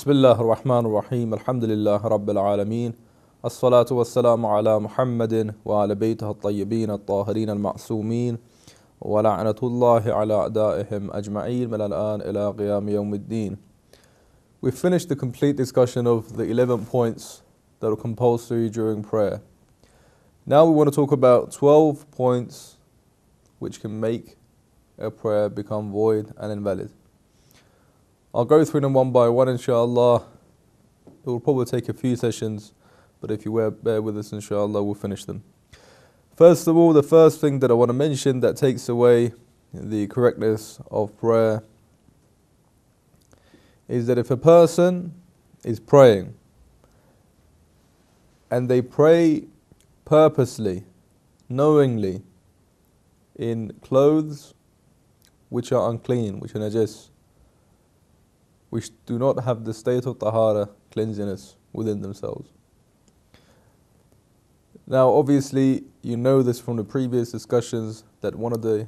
بسم الله الرحمن الرحيم الحمد لله رب العالمين الصلاة والسلام على محمد وعلى بيته الطيبين الطاهرين المعصومين ولعنة الله على أعدائهم أجمعين من الآن إلى قيام يوم الدين. We finished the complete discussion of the 11 points that are compulsory during prayer. Now we want to talk about 12 points which can make a prayer become void and invalid. I'll go through them one by one, inshallah. It will probably take a few sessions, but if you bear with us, inshallah, we'll finish them. First of all, the first thing that I want to mention that takes away the correctness of prayer is that if a person is praying and they pray purposely, knowingly, in clothes which are unclean, which are najis, which do not have the state of tahara, cleanliness within themselves. Now obviously you know this from the previous discussions that one of the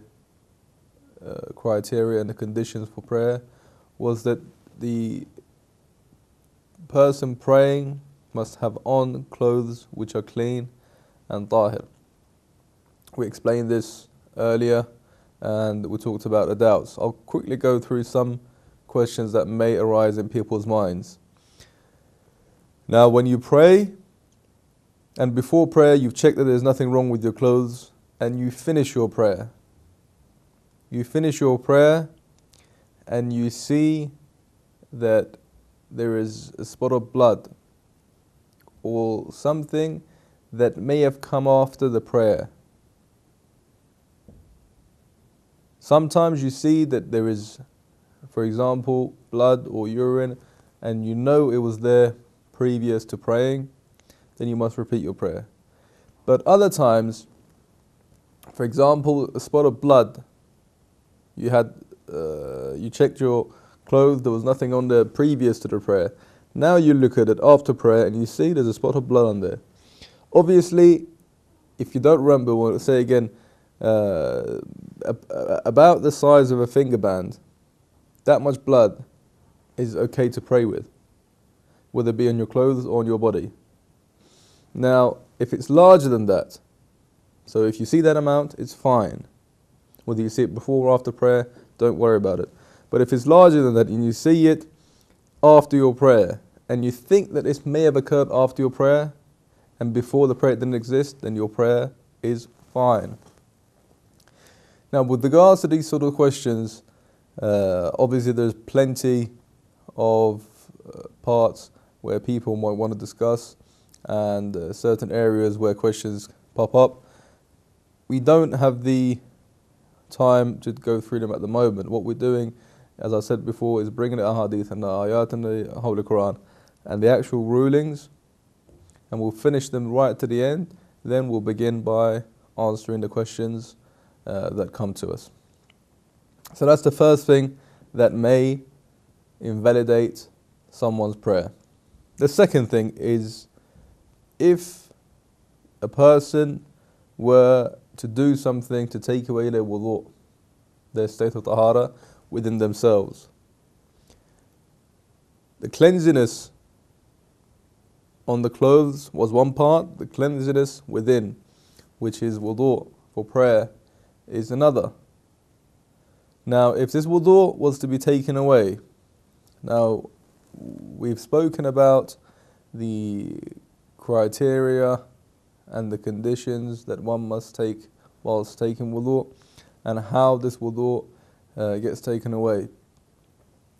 criteria and the conditions for prayer was that the person praying must have on clothes which are clean and tahir. We explained this earlier and we talked about the doubts. I'll quickly go through some questions that may arise in people's minds. Now when you pray, and before prayer you've checked that there's nothing wrong with your clothes, and you finish your prayer. You finish your prayer and you see that there is a spot of blood or something that may have come after the prayer. Sometimes you see that there is, for example, blood or urine, and you know it was there previous to praying, then you must repeat your prayer. But other times, for example, a spot of blood, you checked your clothes, there was nothing on there previous to the prayer. Now you look at it after prayer and you see there's a spot of blood on there. Obviously, if you don't remember, we'll say again, about the size of a finger band, that much blood is okay to pray with, whether it be on your clothes or on your body. Now, if it's larger than that, so if you see that amount, it's fine. Whether you see it before or after prayer, don't worry about it. But if it's larger than that and you see it after your prayer, and you think that this may have occurred after your prayer, and before the prayer it didn't exist, then your prayer is fine. Now, with regards to these sort of questions, obviously there's plenty of parts where people might want to discuss and certain areas where questions pop up. We don't have the time to go through them at the moment. What we're doing, as I said before, is bringing the ahadith and the ayat and the Holy Quran and the actual rulings, and we'll finish them right to the end. Then we'll begin by answering the questions that come to us. So that's the first thing that may invalidate someone's prayer. The second thing is if a person were to do something to take away their wudu, their state of tahara within themselves. The cleanliness on the clothes was one part, the cleanliness within, which is wudu for prayer, is another. Now, if this wudu was to be taken away, now we've spoken about the criteria and the conditions that one must take whilst taking wudu and how this wudu gets taken away.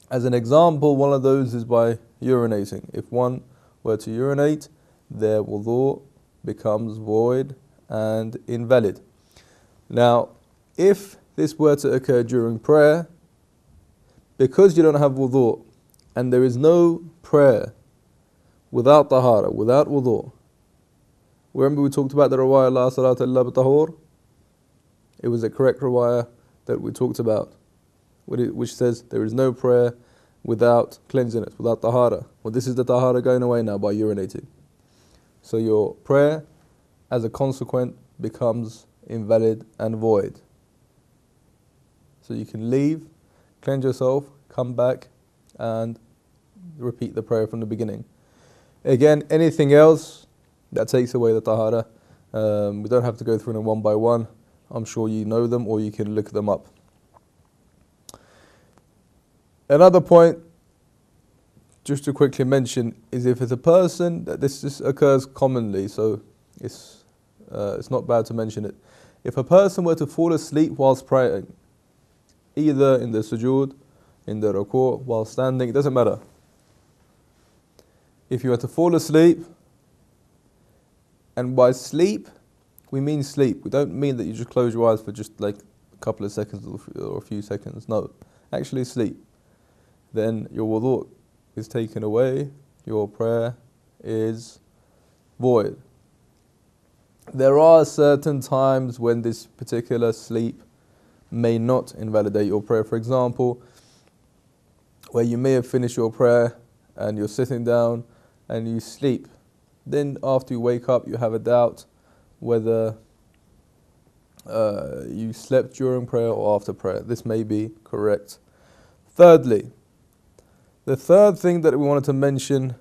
As an example, one of those is by urinating. If one were to urinate, their wudu becomes void and invalid. Now, if this were to occur during prayer, because you don't have wudu and there is no prayer without tahara, without wudu. Remember we talked about the riwayah la salata illa bitahur? It was a correct riwayah that we talked about, which says there is no prayer without cleanliness, without tahara. Well, this is the tahara going away now by urinating. So your prayer, as a consequence, becomes invalid and void. So you can leave, cleanse yourself, come back and repeat the prayer from the beginning. Again, anything else that takes away the tahara, we don't have to go through them one by one. I'm sure you know them or you can look them up. Another point, just to quickly mention, is if it's a person, that this occurs commonly, so it's not bad to mention it. If a person were to fall asleep whilst praying, either in the sujood, in the ruku', while standing, it doesn't matter. If you were to fall asleep, and by sleep, we mean sleep. We don't mean that you just close your eyes for just like a couple of seconds or a few seconds. No, actually sleep. Then your wudu is taken away, your prayer is void. There are certain times when this particular sleep may not invalidate your prayer. For example, where you may have finished your prayer and you're sitting down and you sleep. Then after you wake up, you have a doubt whether you slept during prayer or after prayer. This may be correct. Thirdly, the third thing that we wanted to mention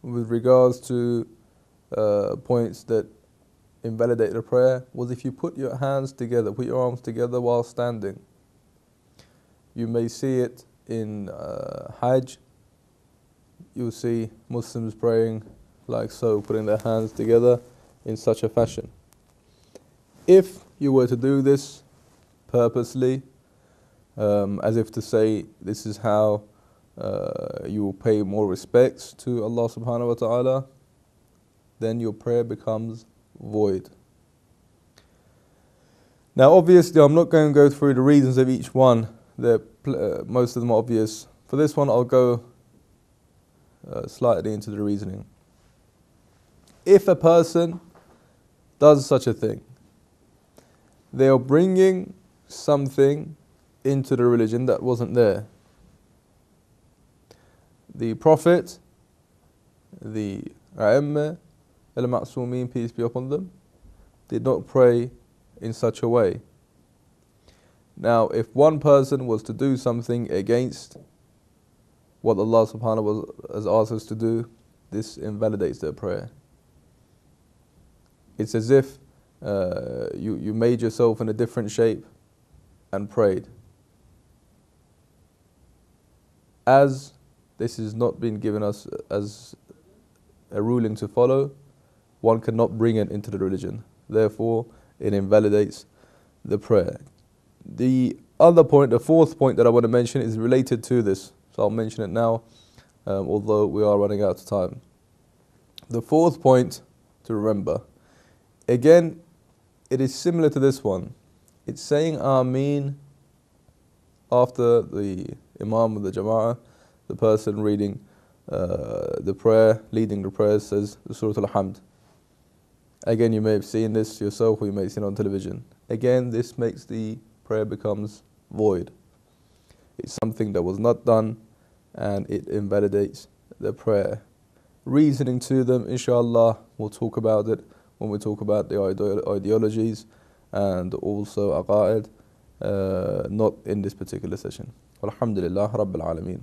with regards to points that invalidate the prayer was if you put your hands together, put your arms together while standing. You may see it in Hajj. You'll see Muslims praying like so, putting their hands together in such a fashion. If you were to do this purposely, as if to say this is how you will pay more respects to Allah subhanahu wa ta'ala, then your prayer becomes void. Now obviously I'm not going to go through the reasons of each one. Most of them are obvious. For this one I'll go slightly into the reasoning. If a person does such a thing, they are bringing something into the religion that wasn't there. The Prophet, the A'imma, Al-Massoumian, peace be upon them, did not pray in such a way. Now, if one person was to do something against what Allah subhanahu wa ta'ala has asked us to do, this invalidates their prayer. It's as if you made yourself in a different shape and prayed. As this has not been given us as a ruling to follow, one cannot bring it into the religion. Therefore, it invalidates the prayer. The other point, the fourth point that I want to mention is related to this. So I'll mention it now, although we are running out of time. The fourth point to remember, again, it is similar to this one. It's saying Ameen after the Imam of the Jama'ah, the person reading the prayer, leading the prayer, says Surah Al-Hamd. Again, you may have seen this yourself or you may have seen it on television. Again, this makes the prayer becomes void. It's something that was not done and it invalidates the prayer. Reasoning to them, inshallah, we'll talk about it when we talk about the ideologies and also aqa'id, not in this particular session. Alhamdulillah Rabbil Alameen.